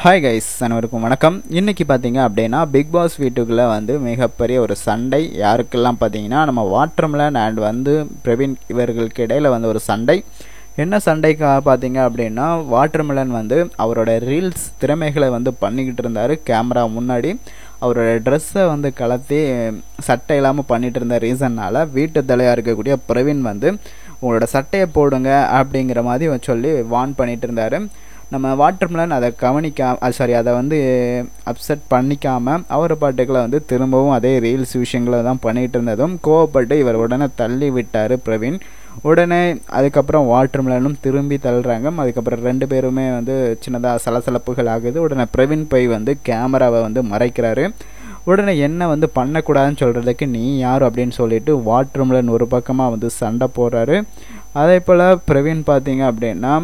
Hi guys, அனைவருக்கும் வணக்கம். இன்றைக்கி பார்த்தீங்க அப்படின்னா பிக் பாஸ் வீட்டுக்குள்ளே மிகப்பெரிய ஒரு சண்டை. யாருக்கெல்லாம் பார்த்தீங்கன்னா நம்ம வாட்டர்மெலன் அண்ட் பிரவீன் இவர்களுக்கு இடையில் ஒரு சண்டை. என்ன சண்டைக்காக பார்த்தீங்க அப்படின்னா வாட்டர்மெலன் அவரோட ரீல்ஸ் திறமைகளை பண்ணிக்கிட்டு இருந்தார். கேமரா முன்னாடி அவரோட ட்ரெஸ்ஸை கலத்தி சட்டை இல்லாமல் பண்ணிகிட்டு இருந்த ரீசன்னால் வீட்டு தலையாக இருக்கக்கூடிய பிரவீன் உங்களோட சட்டையை போடுங்க அப்படிங்கிற மாதிரி சொல்லி வார்ன் பண்ணிகிட்டு இருந்தார். நம்ம வாட்டர்மெலன் அதை அதை அப்செட் பண்ணிக்காமல் அவர் பாட்டுக்களை திரும்பவும் அதே ரீல்ஸ் விஷயங்களை தான் பண்ணிகிட்டு இருந்ததும் கோவப்பட்டு இவர் உடனே தள்ளி விட்டார் பிரவீன். உடனே அதுக்கப்புறம் வாட்டர்மெலனும் திரும்பி தள்ளுறாங்க. அதுக்கப்புறம் ரெண்டு பேருமே சின்னதாக சலசலப்புகள் ஆகுது. உடனே பிரவீன் போய் கேமராவை மறைக்கிறாரு. உடனே என்ன பண்ணக்கூடாதுன்னு சொல்கிறதுக்கு நீ யார் அப்படின்னு சொல்லிட்டு வாட்டர்மெலன் ஒரு பக்கமாக சண்டை போடுறாரு. அதே போல் பிரவீன் பார்த்தீங்க அப்படின்னா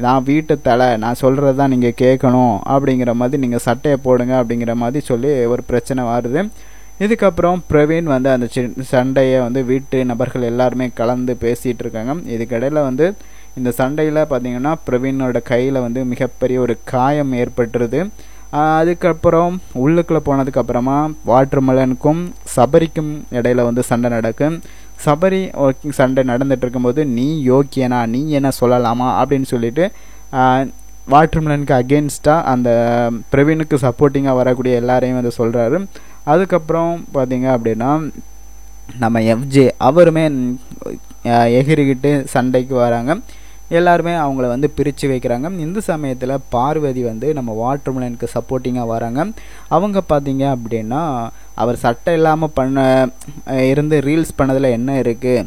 நான் வீட்டு தலை, நான் சொல்கிறது தான் நீங்கள் கேட்கணும் அப்படிங்கிற மாதிரி நீங்கள் சட்டையை போடுங்க அப்படிங்கிற மாதிரி சொல்லி ஒரு பிரச்சனை வருது. இதுக்கப்புறம் பிரவீன் அந்த சண்டையை வீட்டு நபர்கள் எல்லாருமே கலந்து பேசிகிட்டு இருக்காங்க. இதுக்கிடையில் இந்த சண்டையில் பார்த்திங்கன்னா பிரவீனோட கையில் மிகப்பெரிய ஒரு காயம் ஏற்பட்டுருது. அதுக்கப்புறம் உள்ளுக்குள்ளே போனதுக்கப்புறமா வாட்டர்மெலனுக்கும் சபரிக்கும் இடையில சண்டை நடக்கும். சபரி சண்டை நடந்துட்டு இருக்கும்போது நீ யோக்கியனா, நீ என்ன சொல்லலாமா அப்படின்னு சொல்லிட்டு வாட்டர்மெலனுக்கு அகெயின்ஸ்டாக அந்த பிரவீனுக்கு சப்போர்ட்டிங்காக வரக்கூடிய எல்லாரையும் சொல்கிறாரு. அதுக்கப்புறம் பார்த்தீங்க அப்படின்னா நம்ம எஃப்ஜே அவருமே எகிரிக்கிட்டு சண்டைக்கு வராங்க. எல்லாருமே அவங்கள பிரித்து வைக்கிறாங்க. இந்த சமயத்தில் பார்வதி நம்ம வாட்டர்மெலனுக்கு சப்போர்ட்டிங்காக வராங்க. அவங்க பார்த்தீங்க அப்படின்னா அவர் சட்டை இல்லாமல் இருந்து ரீல்ஸ் பண்ணதில் என்ன இருக்குது,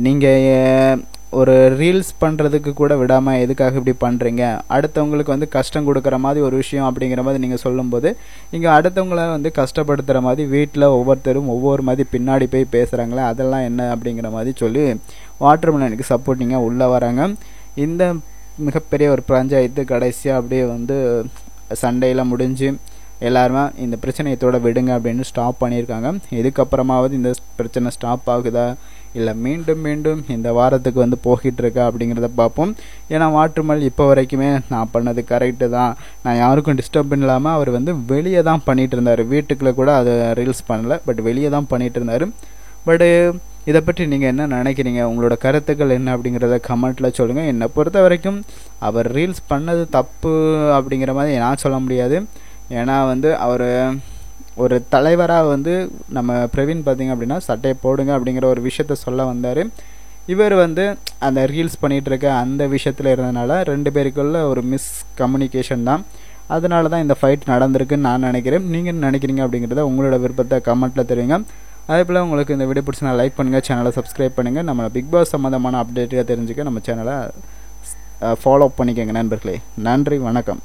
நீங்கள் ஒரு ரீல்ஸ் பண்ணுறதுக்கு கூட விடாமல் எதுக்காக இப்படி பண்ணுறீங்க, அடுத்தவங்களுக்கு கஷ்டம் கொடுக்குற மாதிரி ஒரு விஷயம் அப்படிங்கிற மாதிரி நீங்கள் சொல்லும்போது இங்கே அடுத்தவங்கள கஷ்டப்படுத்துகிற மாதிரி வீட்டில் ஒவ்வொருத்தரும் ஒவ்வொரு மாதிரி பின்னாடி போய் பேசுகிறாங்களே அதெல்லாம் என்ன அப்படிங்கிற மாதிரி சொல்லி வாட்டர்மெலனுக்கு சப்போர்ட்டிங்காக உள்ளே வராங்க. இந்த மிகப்பெரிய ஒரு பஞ்சாயத்து கடைசியாக அப்படியே சண்டையில் முடிஞ்சு எல்லாருமே இந்த பிரச்சனையத்தோட விடுங்க அப்படின்னு ஸ்டாப் பண்ணியிருக்காங்க. இதுக்கப்புறமாவது இந்த பிரச்சனை ஸ்டாப் ஆகுதா இல்லை மீண்டும் மீண்டும் இந்த வாரத்துக்கு போகிட்டு இருக்கா அப்படிங்கிறத பார்ப்போம். ஏன்னா வாட்டர்மெலன் இப்போ வரைக்குமே நான் பண்ணது கரெக்டு தான், நான் யாருக்கும் டிஸ்டர்ப் இல்லாமல் அவர் வெளியே தான் பண்ணிகிட்டு இருந்தார். வீட்டுக்குள்ளே கூட அதை ரீல்ஸ் பண்ணலை, பட் வெளியே தான் பண்ணிகிட்டு இருந்தார். பட்டு இதை பற்றி நீங்கள் என்ன நினைக்கிறீங்க, உங்களோட கருத்துக்கள் என்ன அப்படிங்கிறத கமெண்ட்டில் சொல்லுங்கள். என்னை பொறுத்த வரைக்கும் அவர் ரீல்ஸ் பண்ணது தப்பு அப்படிங்கிற மாதிரி நான் சொல்ல முடியாது. ஏன்னா அவர் ஒரு தலைவராக நம்ம பிரவீன் பார்த்திங்க அப்படின்னா சட்டையை போடுங்க அப்படிங்கிற ஒரு விஷயத்த சொல்ல வந்தார். இவர் அந்த ரீல்ஸ் பண்ணிகிட்ருக்க அந்த விஷயத்தில் இருந்ததுனால ரெண்டு பேருக்குள்ள ஒரு மிஸ்கம்யூனிகேஷன் தான். அதனால தான் இந்த ஃபைட் நடந்திருக்குன்னு நான் நினைக்கிறேன். நீங்கள் என்ன நினைக்கிறீங்க அப்படிங்கிறத உங்களோட விருப்பத்தை கமெண்ட்டில் தெரிவிங்க. அதே போல் உங்களுக்கு இந்த வீடியோ பிடிச்சி லைக் பண்ணுங்கள், சேனலை சப்ஸ்கிரைப் பண்ணுங்கள். நம்ம பிக் பாஸ் சம்மந்தமான அப்டேட்டாக தெரிஞ்சுக்க நம்ம சேனலை ஃபாலோ பண்ணிக்கோங்க நண்பர்களே. நன்றி, வணக்கம்.